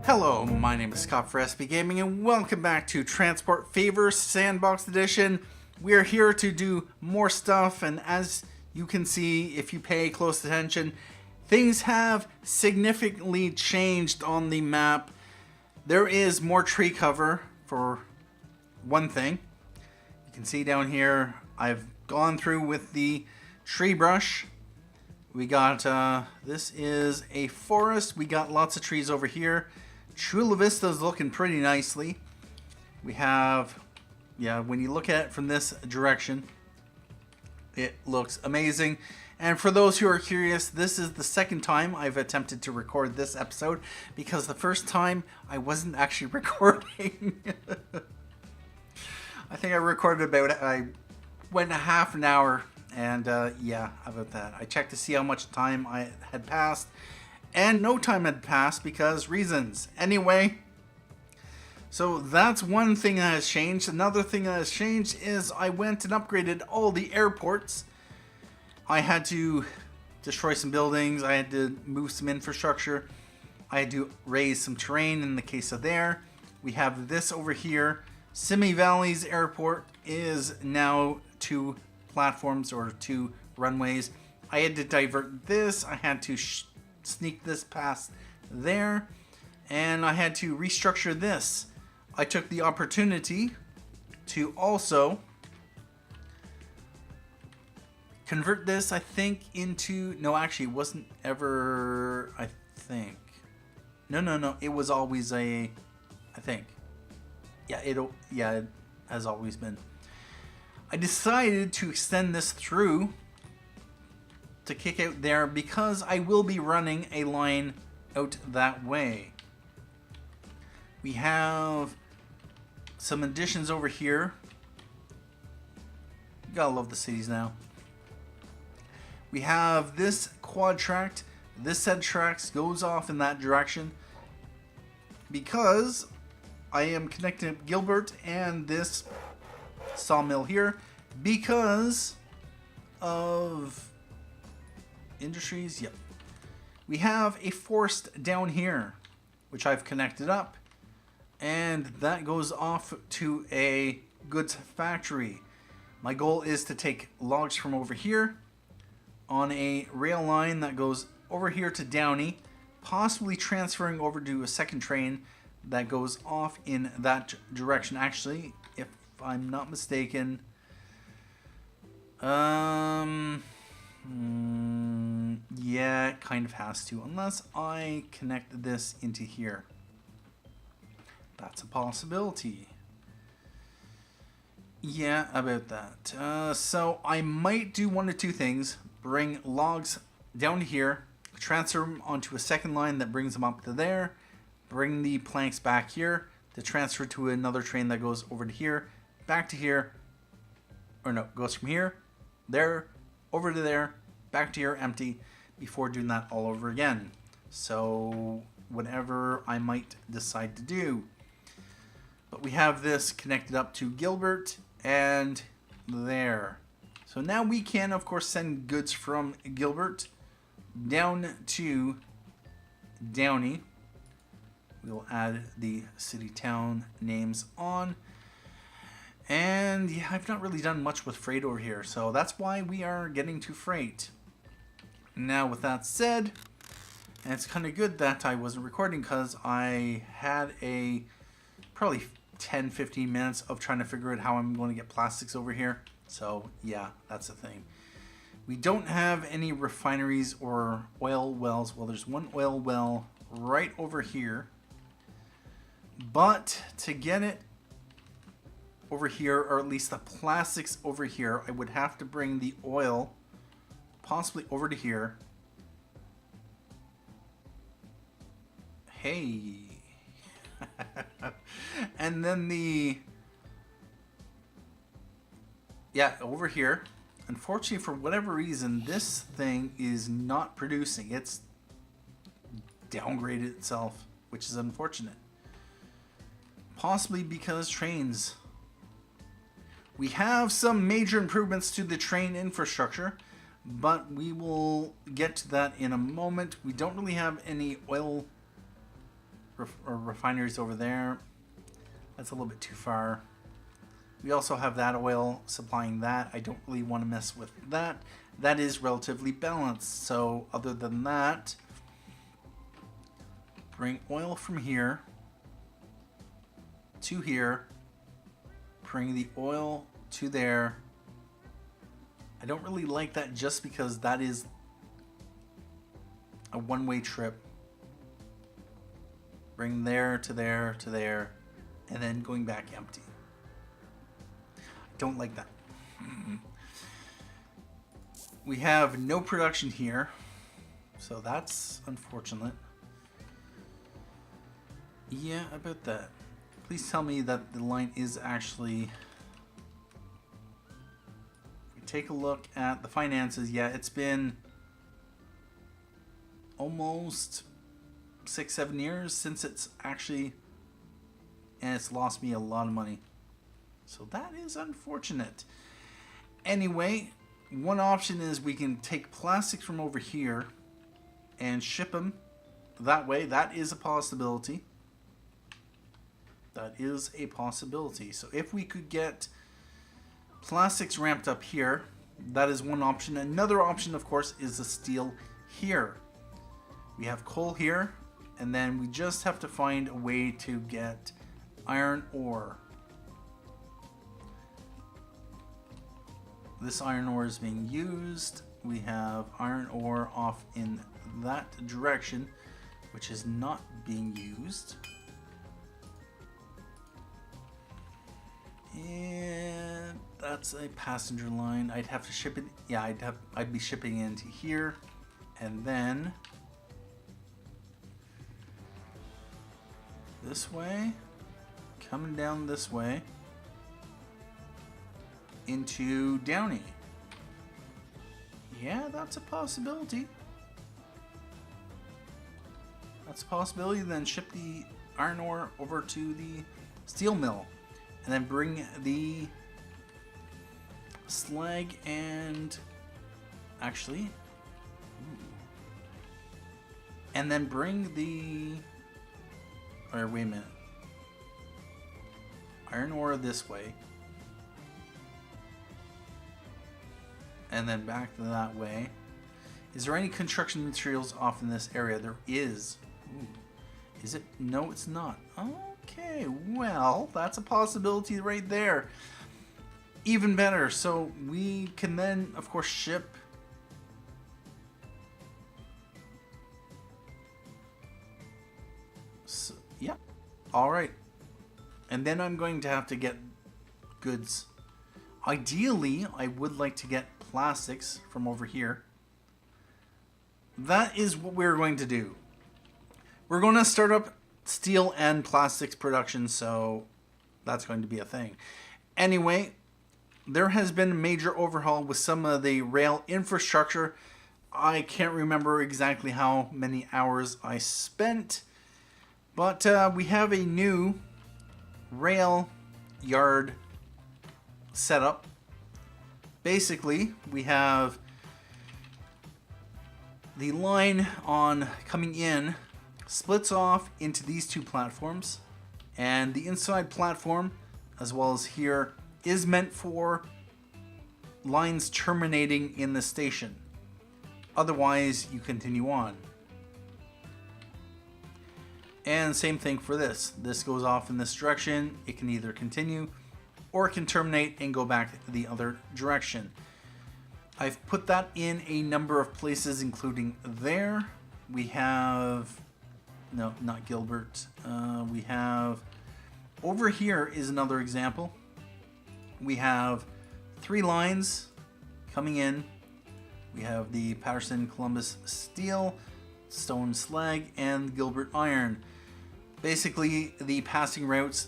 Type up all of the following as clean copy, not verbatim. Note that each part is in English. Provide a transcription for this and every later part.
Hello, my name is Scott for SB Gaming and welcome back to Transport Favors Sandbox Edition. We are here to do more stuff, and as you can see if you pay close attention, things have significantly changed on the map. There is more tree cover for one thing. You can see down here I've gone through with the tree brush. We got, this is a forest. We got lots of trees over here. Chula Vista is looking pretty nicely. We have, when you look at it from this direction, it looks amazing. And for those who are curious, this is the second time I've attempted to record this episode because the first time I wasn't actually recording. I think I recorded I went a half an hour, and yeah, about that. I checked to see how much time I had passed, and no time had passed because reasons. Anyway, so that's one thing that has changed. Another thing that has changed is I went and upgraded all the airports. I had to destroy some buildings. I had to move some infrastructure. I had to raise some terrain in the case of there. We have this over here. Simi Valley's airport is now 2 platforms or 2 runways. I had to divert this. I had to sneak this past there, and I had to restructure this. I took the opportunity to also convert this, I think, into, no, actually it wasn't ever, I think, no, it was always I think, it has always been. I decided to extend this through to kick out there because I will be running a line out that way. We have some additions over here. You gotta love the cities now. We have this quad tract. This set of tracks goes off in that direction because I am connecting up Gilbert and this sawmill here because of industries. Yep. We have a forest down here which I've connected up, and that goes off to a goods factory. My goal is to take logs from over here on a rail line that goes over here to Downey, possibly transferring over to a second train that goes off in that direction. Actually, if I'm not mistaken, yeah, it kind of has to, unless I connect this into here. That's a possibility. Yeah, about that. So I might do one of 2 things. Bring logs down to here, transfer them onto a second line that brings them up to there, bring the planks back here to transfer to another train that goes over to here, back to here, or no, goes from here, there, over to there, back to here, empty, before doing that all over again. So whatever I might decide to do. But we have this connected up to Gilbert and there. So now we can, of course, send goods from Gilbert down to Downey. We'll add the city-town names on. And yeah, I've not really done much with freight over here, so that's why we are getting to freight. Now, with that said, and it's kind of good that I wasn't recording because I had a probably 10-15 minutes of trying to figure out how I'm going to get plastics over here. So yeah, that's the thing. We don't have any refineries or oil wells. Well, there's one oil well right over here. But to get it over here, or at least the plastics over here, I would have to bring the oil possibly over to here. Hey. And then over here. Unfortunately, for whatever reason, this thing is not producing. It's downgraded itself, which is unfortunate. Possibly because trains. We have some major improvements to the train infrastructure, but we will get to that in a moment. We don't really have any oil refineries over there. That's a little bit too far. We also have that oil supplying that. I don't really want to mess with that. That is relatively balanced. So other than that, bring oil from here to here. Bring the oil to there. I don't really like that just because that is a one-way trip. Bring there to there to there, and then going back empty. Don't like that. We have no production here, so that's unfortunate. Yeah, about that. Please tell me that the line is actually... If we take a look at the finances, yeah, it's been almost 6-7 years since it's actually... And it's lost me a lot of money. So that is unfortunate. Anyway, one option is we can take plastics from over here and ship them that way. That is a possibility. That is a possibility. So if we could get plastics ramped up here, that is one option. Another option, of course, is the steel here. We have coal here, and then we just have to find a way to get iron ore. This iron ore is being used. We have iron ore off in that direction, which is not being used. And that's a passenger line. I'd have to ship it. Yeah, I'd be shipping into here, and then this way, coming down this way into Downey. Yeah, that's a possibility. That's a possibility. Then ship the iron ore over to the steel mill, and then bring the slag and actually, and then bring the, or wait a minute, iron ore this way, and then back that way. Is there any construction materials off in this area? There is. Ooh. Is it? No, it's not. Okay, well, that's a possibility right there. Even better. So we can then, of course, ship so, yeah. All right. And then I'm going to have to get goods. Ideally, I would like to get plastics from over here. That is what we're going to do. We're going to start up steel and plastics production, so that's going to be a thing. Anyway, there has been a major overhaul with some of the rail infrastructure. I can't remember exactly how many hours I spent, but we have a new rail yard setup. Basically, we have the line on coming in splits off into these two platforms, and the inside platform, as well as here, is meant for lines terminating in the station. Otherwise, you continue on. And same thing for this. This goes off in this direction. It can either continue or it can terminate and go back the other direction. I've put that in a number of places, including there. We have, no, not Gilbert. We have, over here is another example. We have 3 lines coming in. We have the Paterson-Columbus steel, stone slag, and Gilbert iron. Basically, the passing routes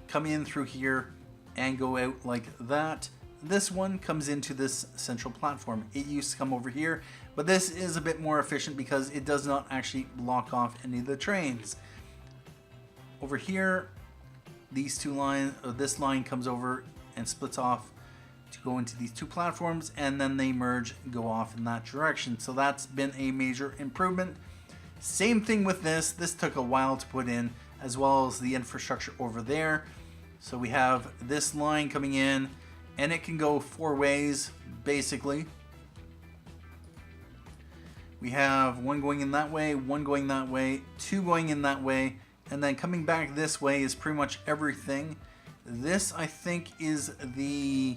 come in through here and go out like that. This one comes into this central platform. It used to come over here, but this is a bit more efficient because it does not actually block off any of the trains. Over here, these two lines, this line comes over and splits off to go into these two platforms, and then they merge and go off in that direction. So that's been a major improvement. Same thing with this. This took a while to put in, as well as the infrastructure over there. So we have this line coming in, and it can go 4 ways, basically. We have one going in that way, one going that way, 2 going in that way, and then coming back this way is pretty much everything. This, I think, is the,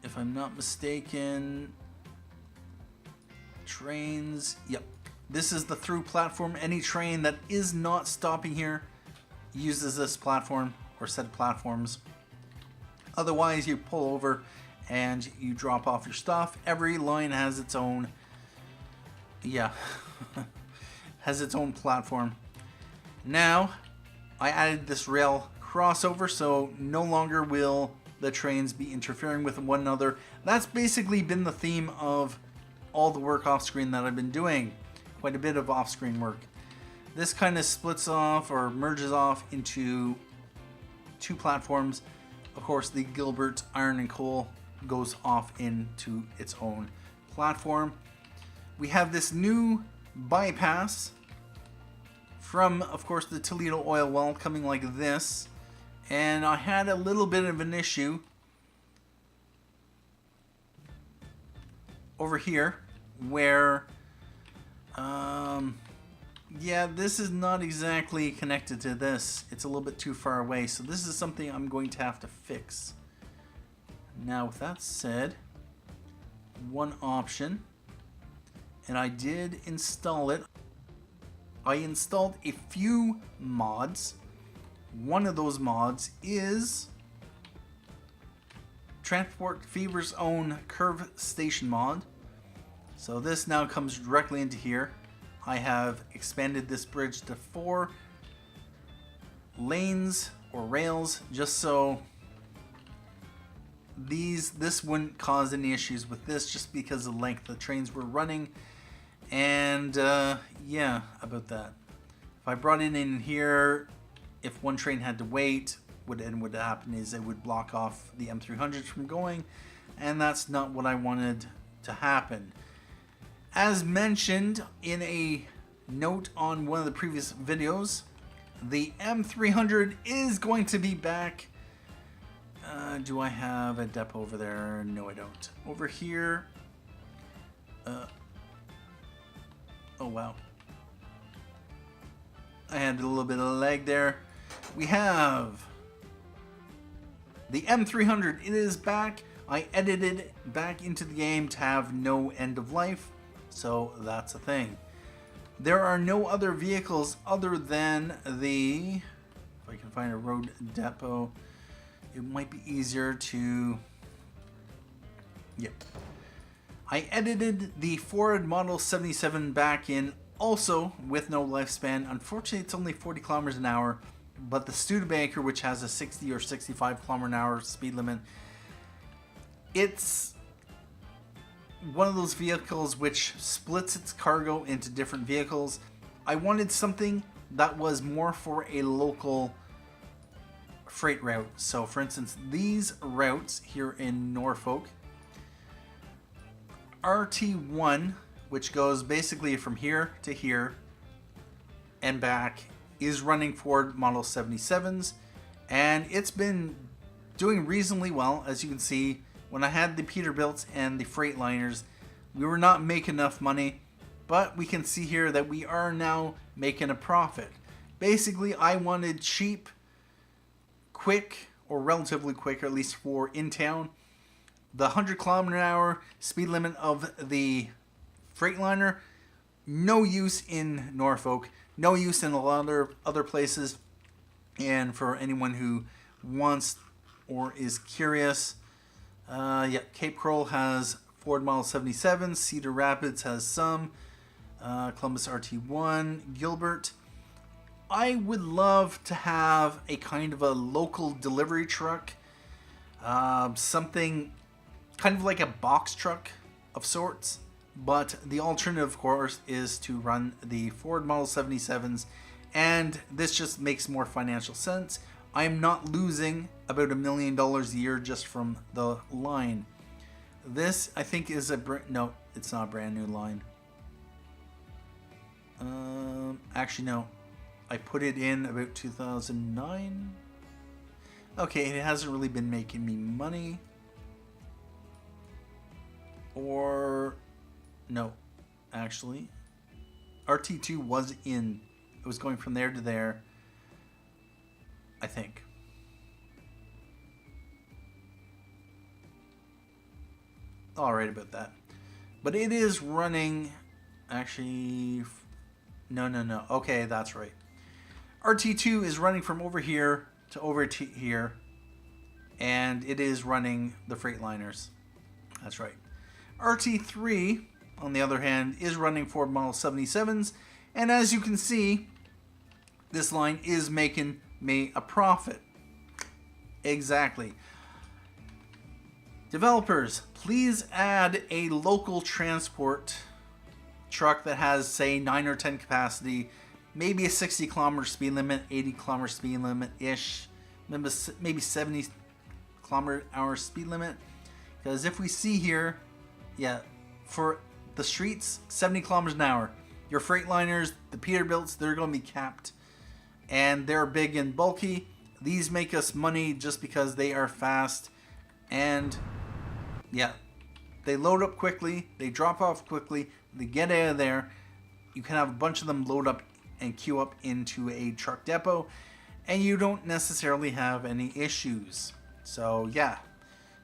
if I'm not mistaken, trains. Yep. This is the through platform. Any train that is not stopping here uses this platform or set of platforms. Otherwise, you pull over and you drop off your stuff. Every line has its own, has its own platform. Now, I added this rail crossover, so no longer will the trains be interfering with one another. That's basically been the theme of all the work off screen that I've been doing. Quite a bit of off screen work. This kind of splits off or merges off into 2 platforms. Of course, the Gilbert Iron and Coal goes off into its own platform. We have this new bypass from, of course, the Toledo oil well coming like this. And I had a little bit of an issue over here where, yeah, this is not exactly connected to this. It's a little bit too far away. So this is something I'm going to have to fix. Now, with that said, one option, and I did install it. I installed a few mods. One of those mods is Transport Fever's own curve station mod. So this now comes directly into here. I have expanded this bridge to 4 lanes or rails just so this wouldn't cause any issues with this, just because of the length the trains were running. And yeah, about that. If I brought it in here, if one train had to wait, what would happen is it would block off the M300s from going, and that's not what I wanted to happen. As mentioned in a note on one of the previous videos, the M300 is going to be back. Do I have a depot over there? No, I don't. Over here. Oh, wow. I had a little bit of lag there. We have the M300. It is back. I edited it back into the game to have no end of life. So that's a thing. There are no other vehicles other than the, if I can find a road depot, it might be easier to, yep. I edited the Ford Model 77 back in, also with no lifespan. Unfortunately, it's only 40 kilometers an hour, but the Studebaker, which has a 60 or 65 kilometer an hour speed limit, it's one of those vehicles which splits its cargo into different vehicles. I wanted something that was more for a local freight route. So for instance, these routes here in Norfolk, RT1, which goes basically from here to here and back, is running Ford Model 77s, and it's been doing reasonably well. As you can see, when I had the Peterbilts and the Freightliners, we were not making enough money, but we can see here that we are now making a profit. Basically, I wanted cheap, quick, or relatively quick, or at least for in town. The 100 kilometer an hour speed limit of the Freightliner, no use in Norfolk, no use in a lot of other places. And for anyone who wants or is curious, yeah, Cape Coral has Ford Model 77, Cedar Rapids has some, Columbus RT1, Gilbert. I would love to have a kind of a local delivery truck, something kind of like a box truck of sorts, but the alternative, of course, is to run the Ford Model 77s, and this just makes more financial sense. I'm not losing about $1 million a year just from the line. This, I think, is no, it's not a brand new line. Actually, no. I put it in about 2009. Okay, it hasn't really been making me money. Or... no, actually. RT2 was in. It was going from there to there, I think. Alright about that. But it is running... actually... no. Okay, that's right. RT2 is running from over here to over here. And it is running the Freightliners. That's right. RT3, on the other hand, is running Ford Model 77s. And as you can see, this line is making me a profit. Exactly. Developers, please add a local transport truck that has, say, 9 or 10 capacity, maybe a 60 kilometer speed limit, 80 kilometer speed limit-ish, maybe 70 kilometer hour speed limit. Because if we see here, yeah, for the streets, 70 kilometers an hour. Your Freightliners, the Peterbilts, they're going to be capped. And they're big and bulky. These make us money just because they are fast. And, yeah, they load up quickly. They drop off quickly. They get out of there. You can have a bunch of them load up and queue up into a truck depot. And you don't necessarily have any issues. So, yeah.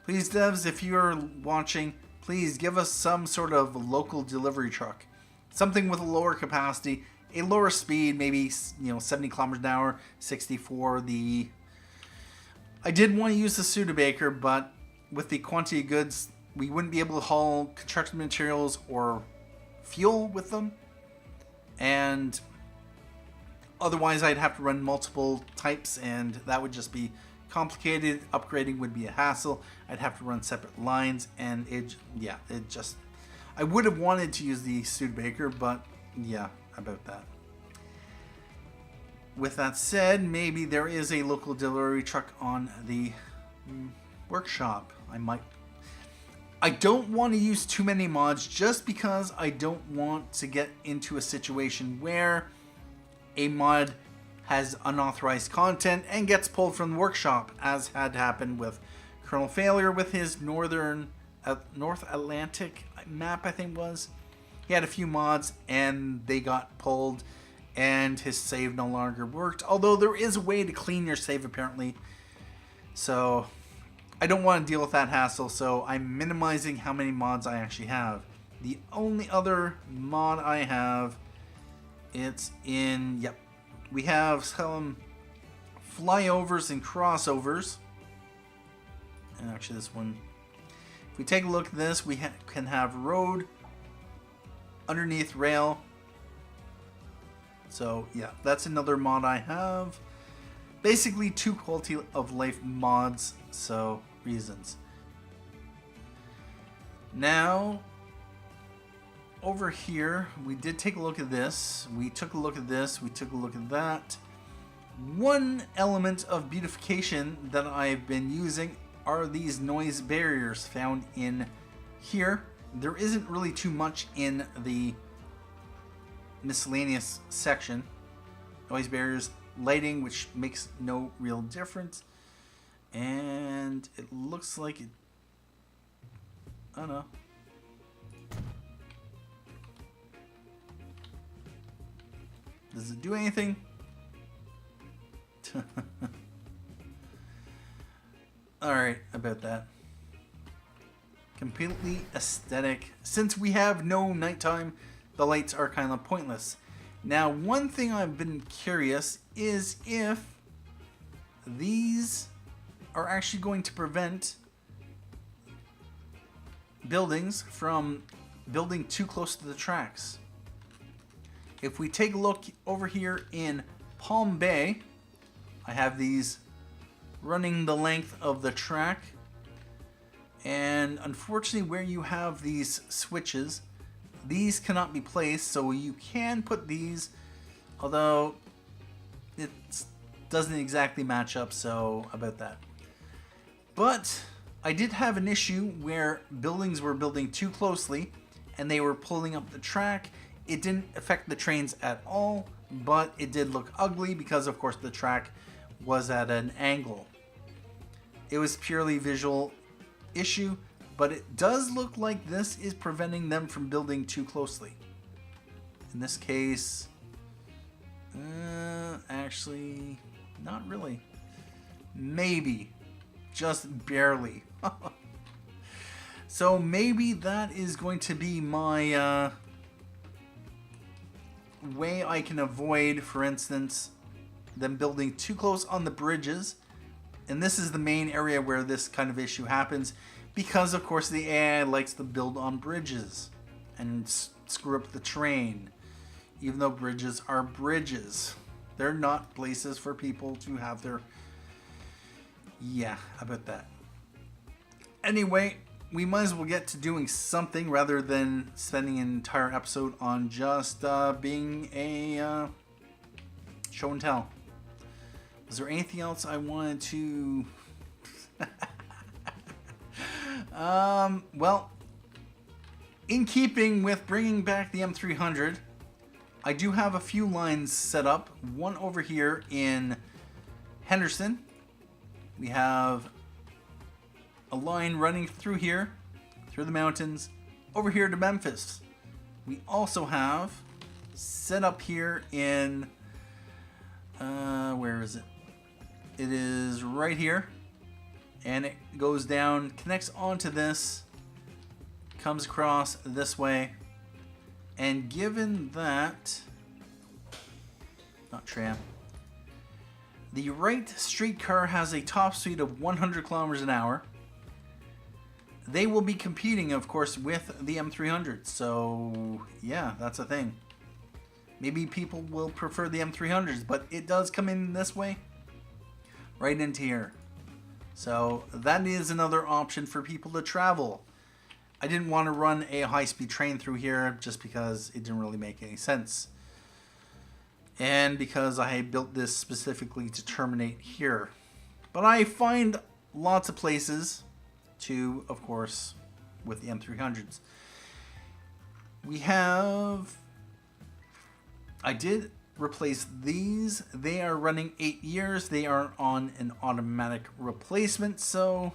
Please, devs, if you're watching, please give us some sort of local delivery truck. Something with a lower capacity, a lower speed, maybe 70 kilometers an hour, 60 for the... I did want to use the Studebaker, but with the quantity of goods, we wouldn't be able to haul construction materials or fuel with them. And otherwise, I'd have to run multiple types, and that would just be complicated. Upgrading would be a hassle. I'd have to run separate lines, and I would have wanted to use the Studebaker, but yeah, about that. With that said, maybe there is a local delivery truck on the workshop. I don't want to use too many mods just because I don't want to get into a situation where a mod has unauthorized content and gets pulled from the workshop, as had happened with Colonel Failure with his North Atlantic map, I think was. He had a few mods and they got pulled and his save no longer worked. Although there is a way to clean your save apparently. So I don't want to deal with that hassle, so I'm minimizing how many mods I actually have. The only other mod I have, it's in, yep, we have some flyovers and crossovers. And actually this one, if we take a look at this, we can have road underneath rail. So yeah, that's another mod I have. Basically 2 quality of life mods, so reasons. Now, over here, we did take a look at this. We took a look at this. We took a look at that. One element of beautification that I've been using are these noise barriers found in here. There isn't really too much in the miscellaneous section. Noise barriers, lighting, which makes no real difference. And it looks like it, I don't know. Does it do anything? Alright, about that. Completely aesthetic. Since we have no nighttime, the lights are kind of pointless. Now, one thing I've been curious is if these are actually going to prevent buildings from building too close to the tracks. If we take a look over here in Palm Bay, I have these running the length of the track. And unfortunately, where you have these switches, these cannot be placed, so you can put these, although it doesn't exactly match up, so about that. But I did have an issue where buildings were building too closely and they were pulling up the track, It didn't affect the trains at all, but it did look ugly because, of course, the track was at an angle. It was purely visual issue, but it does look like this is preventing them from building too closely. In this case, actually, not really. Maybe, just barely. So maybe that is going to be my way I can avoid, for instance, them building too close on the bridges. And this is the main area where this kind of issue happens, because of course the AI likes to build on bridges and screw up the train, even though bridges are bridges. They're not places for people to have their... Yeah, about that. Anyway, we might as well get to doing something rather than spending an entire episode on just being a show and tell. Was there anything else I wanted to... well, in keeping with bringing back the M300, I do have a few lines set up. One over here in Henderson. We have a line running through here, through the mountains, over here to Memphis. We also have set up here in... where is it? It is right here, and it goes down, connects onto this, comes across this way, and given that, not tram, the right streetcar has a top speed of 100 kilometers an hour. They will be competing, of course, with the M300. So, yeah, that's a thing. Maybe people will prefer the M300s, but it does come in this way, right into here. So that is another option for people to travel. I didn't want to run a high-speed train through here just because it didn't really make any sense. And because I had built this specifically to terminate here. But I find lots of places to, of course, with the M300s. We have... I did replace these. They are running 8 years. They are on an automatic replacement. So,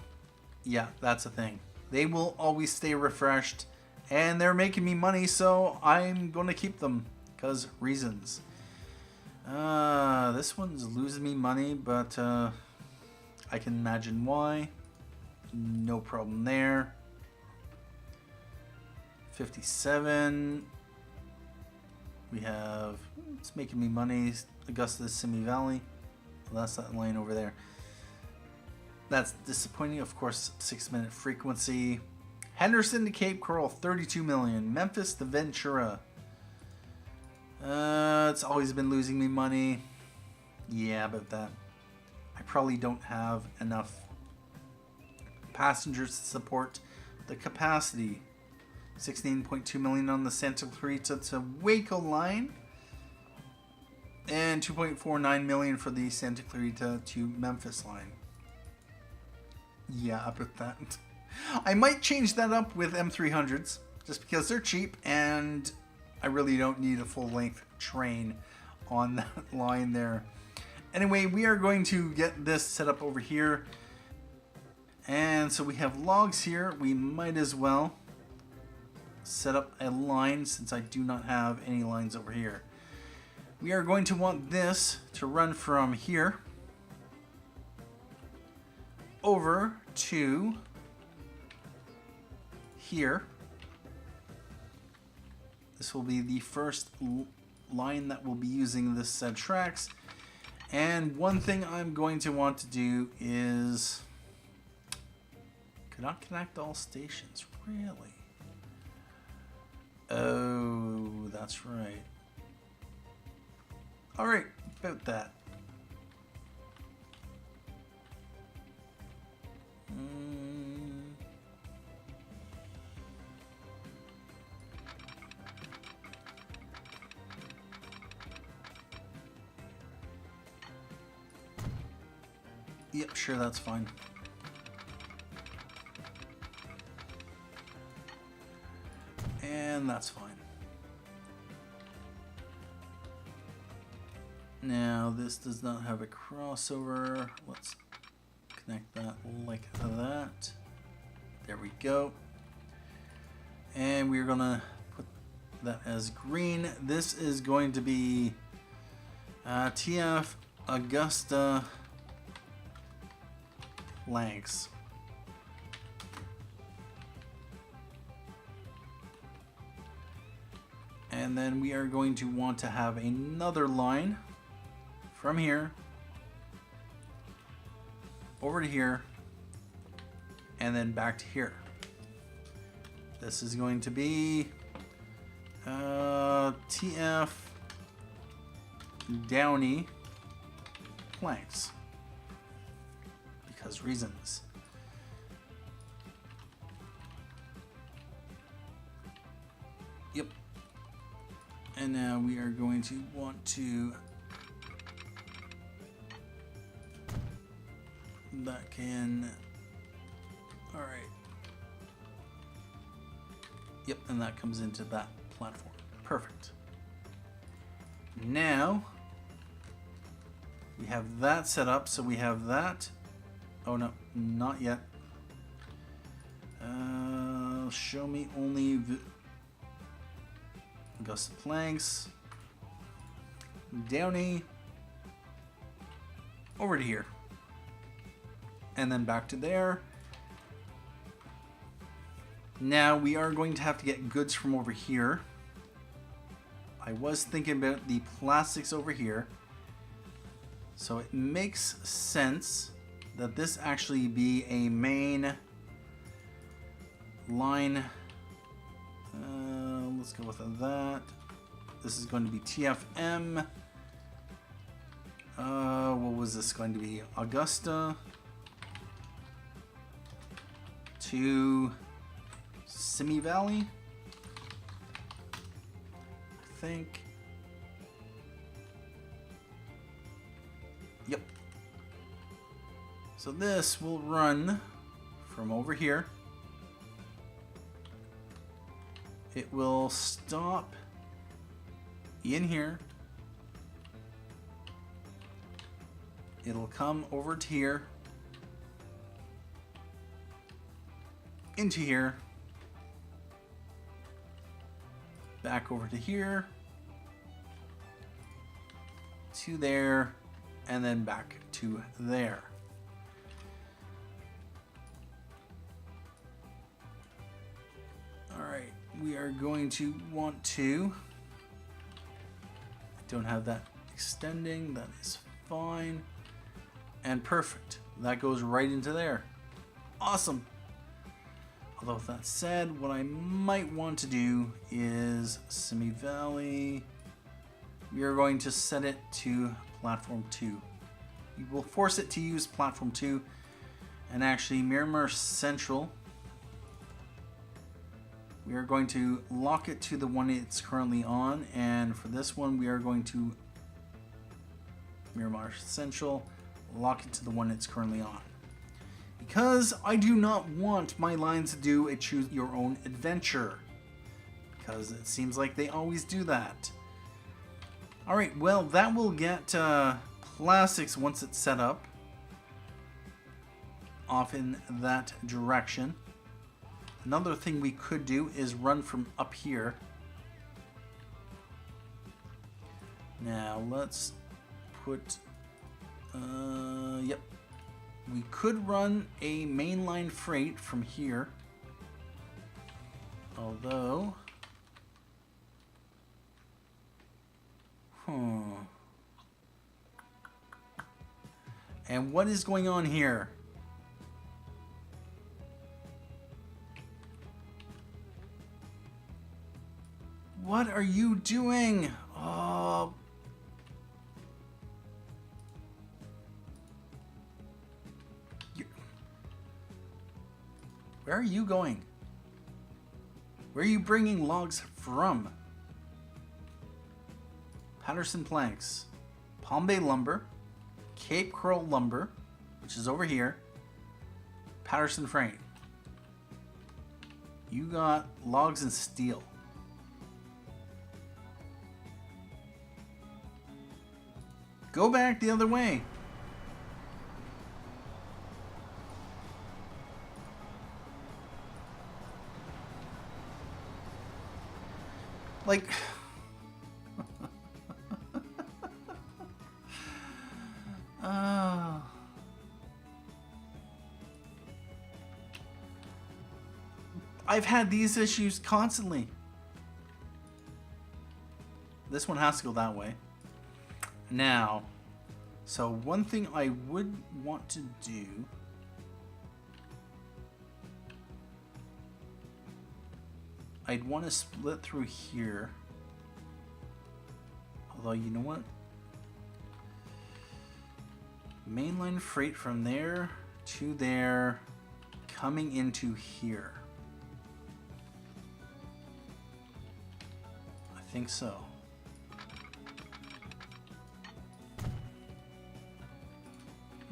yeah, that's a thing. They will always stay refreshed. And they're making me money, so I'm going to keep them. Because reasons. This one's losing me money, but I can imagine why. No problem there. 57. We have, it's making me money, Augusta Simi Valley. Well, that's that line over there. That's disappointing. Of course, 6-minute frequency. Henderson to Cape Coral, 32 million. Memphis to Ventura. It's always been losing me money. Yeah, about that. I probably don't have enough passengers to support the capacity. 16.2 million on the Santa Clarita to Waco line, and 2.49 million for the Santa Clarita to Memphis line. Yeah, about that. I might change that up with M300s just because they're cheap and I really don't need a full-length train on that line there. Anyway, we are going to get this set up over here, and so we have logs here. We might as well set up a line since I do not have any lines over here. We are going to want this to run from here over to here. This will be the first line that we'll be using this set of tracks. And one thing I'm going to want to do is cannot connect all stations, really. Oh, that's right. Alright, about that. Yep, sure, that's fine. And that's fine. Now this does not have a crossover. Let's connect that like that. There we go. And we're gonna put that as green. This is going to be TF Augusta Lanks. And then we are going to want to have another line from here over to here and then back to here. This is going to be TF Downey planks because reasons. Yep. And now we are going to want to that can all right. Yep, and that comes into that platform. Perfect. Now we have that set up, so we have that. Oh no, not yet. Show me only Augusta planks. Downey over to here. And then back to there. Now we are going to have to get goods from over here. I was thinking about the plastics over here. So it makes sense that this actually be a main line. Let's go with that. This is going to be TFM. What was this going to be? Augusta to Simi Valley, I think. Yep. So this will run from over here. It will stop in here. It'll come over to here, into here, back over to here, to there, and then back to there. All right, we are going to want to, I don't have that extending, that is fine, and perfect. That goes right into there. Awesome. Although with that said, what I might want to do is Simi Valley. We are going to set it to platform 2. We will force it to use platform 2. And actually Miramar Central, we are going to lock it to the one it's currently on. And for this one, we are going to Miramar Central, lock it to the one it's currently on. Because I do not want my lines to do a choose your own adventure. Because it seems like they always do that. Alright, well that will get plastics once it's set up. Off in that direction. Another thing we could do is run from up here. Now let's put, yep. We could run a mainline freight from here, although, and what is going on here? What are you doing? Oh. Where are you going? Where are you bringing logs from? Paterson Planks, Palm Bay Lumber, Cape Coral Lumber, which is over here, Paterson Freight. You got logs and steel. Go back the other way. Like... I've had these issues constantly. This one has to go that way. Now, so one thing I would want to do... I'd want to split through here. Although, you know what? Mainline freight from there to there, coming into here. I think so.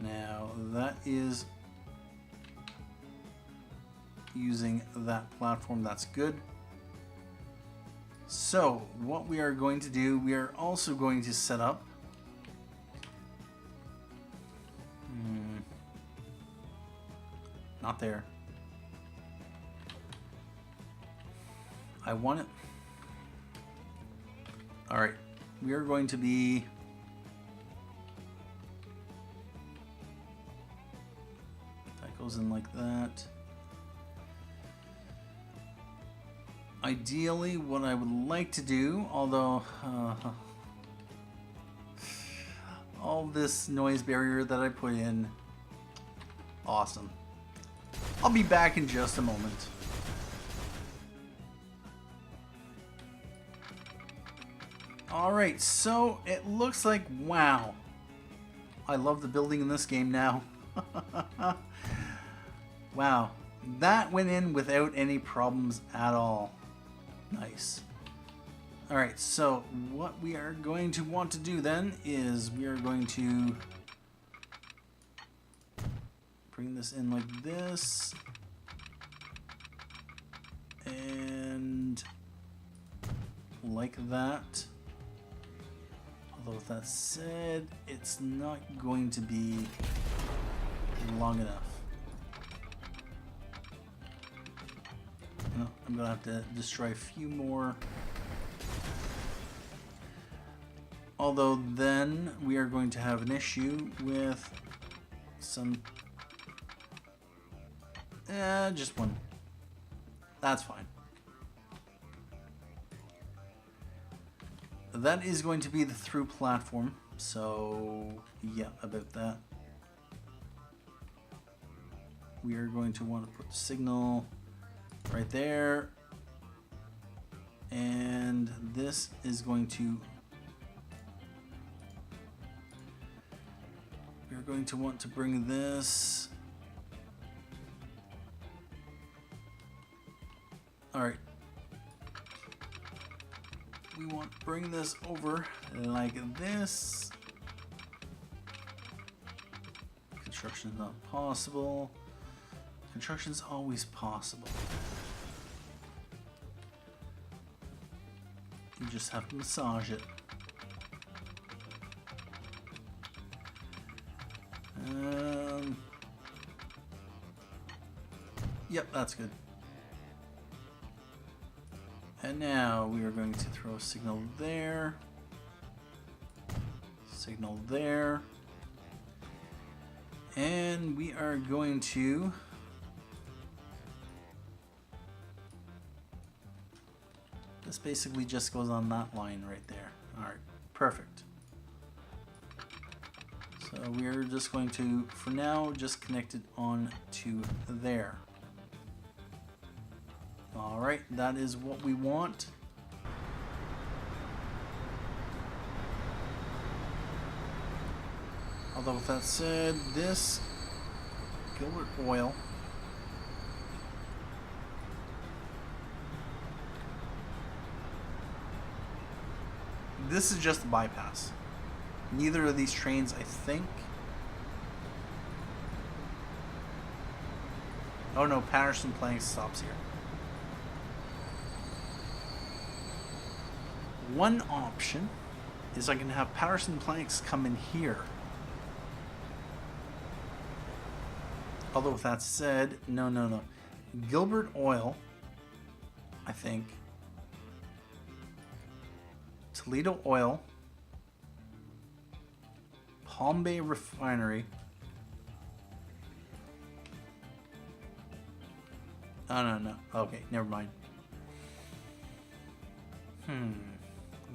Now, that is using that platform. That's good. So, what we are going to do, we are also going to set up not there. I want it. Alright, we are going to be that goes in like that. Ideally, what I would like to do, although all this noise barrier that I put in, awesome. I'll be back in just a moment. Alright, so it looks like, wow. I love the building in this game now. Wow, that went in without any problems at all. Nice. Alright, so what we are going to want to do then is we are going to bring this in like this. And like that. Although with that said, it's not going to be long enough. No, I'm gonna have to destroy a few more. Although then we are going to have an issue with some... just one. That's fine. That is going to be the through platform. So, yeah, about that. We are going to want to put the signal right there. And this is going to... We're going to want to bring this... Alright. We want to bring this over like this. Construction is not possible. Construction is always possible. You just have to massage it. Yep, that's good. And now we are going to throw a signal there. Signal there. And we are going to... This basically just goes on that line right there. Alright, perfect. So we are just going to, for now, just connect it on to there. Alright, that is what we want. Although with that said, this Gilbert oil this is just a bypass. Neither of these trains, I think. Oh no, Paterson Plank stops here. One option is I can have Paterson planks come in here. Although with that said, no. Gilbert oil, I think. Toledo oil. Palm Bay refinery. Oh, no. Okay, never mind.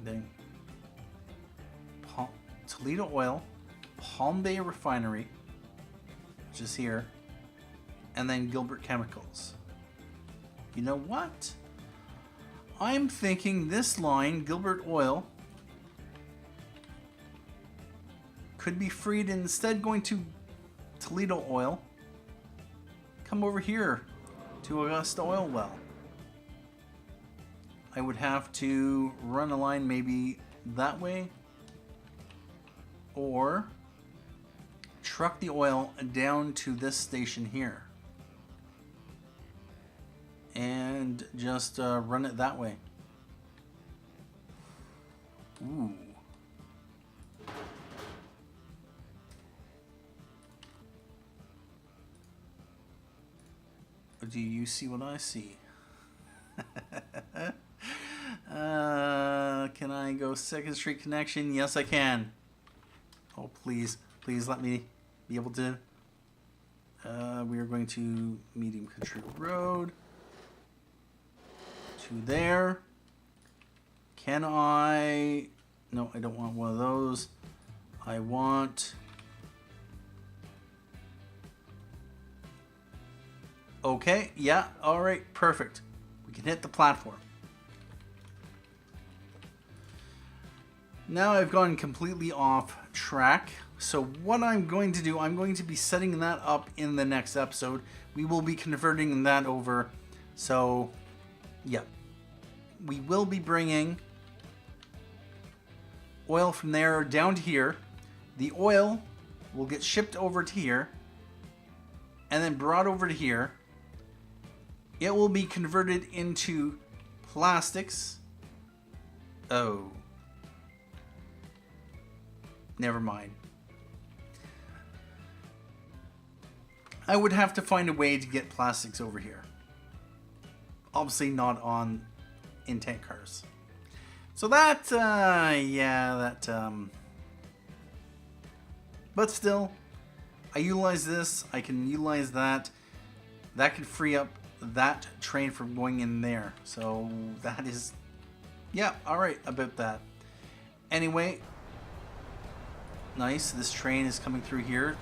Then Toledo oil, Palm Bay refinery, which is here, and then Gilbert chemicals. You know what? I'm thinking this line, Gilbert oil, could be freed and instead going to Toledo oil. Come over here to Augusta oil well. I would have to run a line maybe that way, or truck the oil down to this station here and just run it that way. Ooh. Do you see what I see? Can I go 2nd Street connection? Yes, I can. Oh, please let me be able to. We are going to Medium Country Road. To there. Can I? No, I don't want one of those. I want. Okay, yeah, all right, perfect. We can hit the platform. Now I've gone completely off track. So what I'm going to do, I'm going to be setting that up in the next episode. We will be converting that over. So, yeah. We will be bringing oil from there down to here. The oil will get shipped over to here and then brought over to here. It will be converted into plastics. Oh. Never mind. I would have to find a way to get plastics over here. Obviously not on in tank cars. So that, but still, I utilize this, I can utilize that. That could free up that train from going in there. So that is, yeah, alright about that. Anyway, nice, this train is coming through here.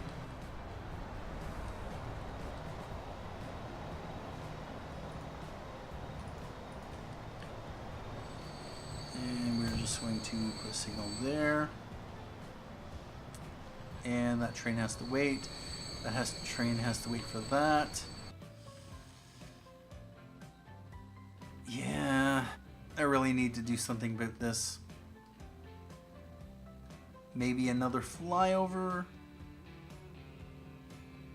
And we're just going to put a signal there. And that train has to wait. Train has to wait for that. Yeah, I really need to do something about this. Maybe another flyover.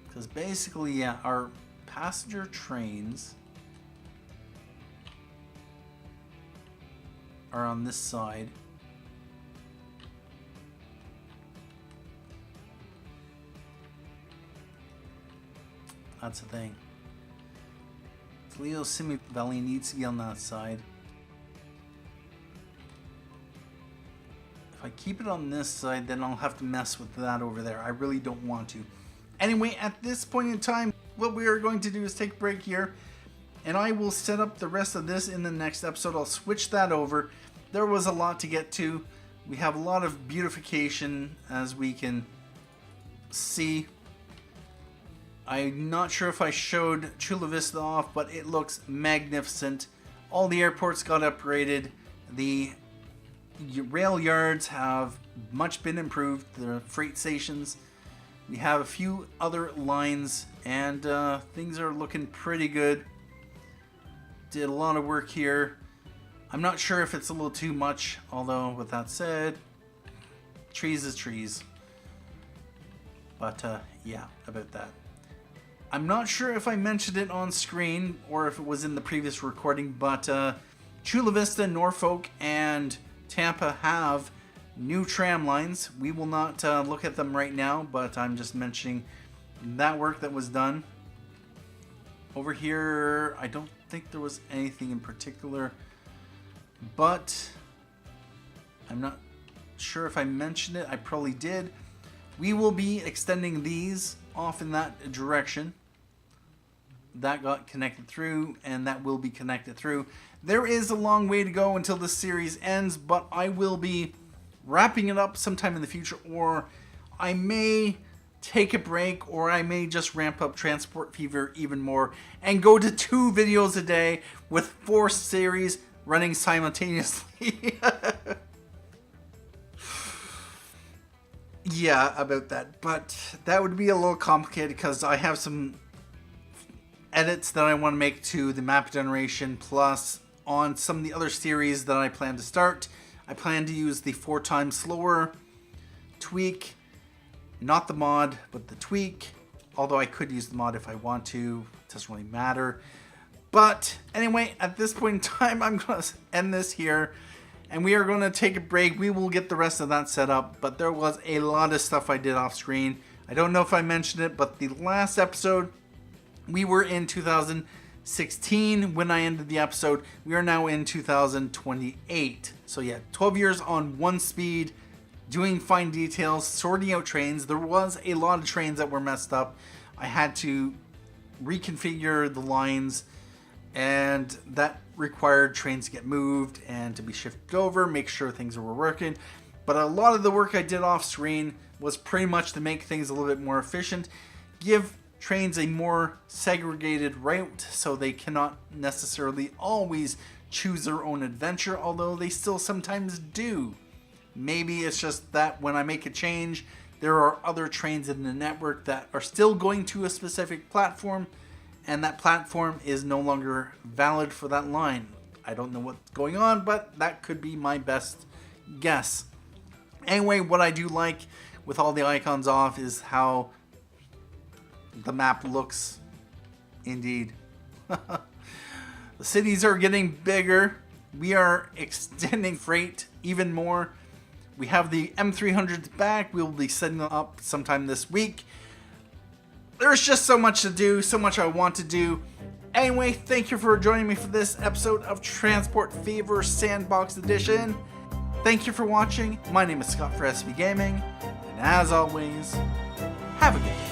Because basically, yeah, our passenger trains are on this side. That's the thing. Toledo Simi Valley needs to be on that side. If I keep it on this side, then I'll have to mess with that over there. I really don't want to. Anyway, at this point in time, what we are going to do is take a break here, and I will set up the rest of this in the next episode. I'll switch that over. There was a lot to get to. We have a lot of beautification, as we can see. I'm not sure if I showed Chula Vista off, but it looks magnificent. All the airports got upgraded. The rail yards have much been improved. The freight stations. We have a few other lines, and things are looking pretty good. Did a lot of work here. I'm not sure if it's a little too much, although with that said, trees is trees. But yeah, about that. I'm not sure if I mentioned it on screen or if it was in the previous recording, but Chula Vista, Norfolk, and Tampa have new tram lines. We will not look at them right now, but I'm just mentioning that work that was done. Over here, I don't think there was anything in particular, but I'm not sure if I mentioned it. I probably did. We will be extending these off in that direction. That got connected through, and that will be connected through. There is a long way to go until this series ends, but I will be wrapping it up sometime in the future, or I may take a break, or I may just ramp up Transport Fever even more and go to 2 videos a day with 4 series running simultaneously. Yeah, about that. But that would be a little complicated because I have some edits that I want to make to the map generation, plus on some of the other series that I plan to start. I plan to use the 4 times slower tweak, not the mod, but the tweak. Although I could use the mod if I want to, it doesn't really matter. But anyway, at this point in time, I'm going to end this here. And we are going to take a break. We will get the rest of that set up. But there was a lot of stuff I did off screen. I don't know if I mentioned it, but the last episode, we were in 2016 when I ended the episode. We are now in 2028. So yeah, 12 years on 1 speed, doing fine details, sorting out trains. There was a lot of trains that were messed up. I had to reconfigure the lines, and that required trains to get moved and to be shifted over, make sure things were working. But a lot of the work I did off screen was pretty much to make things a little bit more efficient, give trains a more segregated route so they cannot necessarily always choose their own adventure, although they still sometimes do. Maybe it's just that when I make a change, there are other trains in the network that are still going to a specific platform, and that platform is no longer valid for that line. I don't know what's going on, but that could be my best guess. Anyway, what I do like with all the icons off is how the map looks. Indeed. The cities are getting bigger. We are extending freight even more. We have the M300s back. We will be setting them up sometime this week. There's just so much to do, so much I want to do. Anyway, thank you for joining me for this episode of Transport Fever Sandbox Edition. Thank you for watching. My name is Scott for SB Gaming, and as always, have a good day.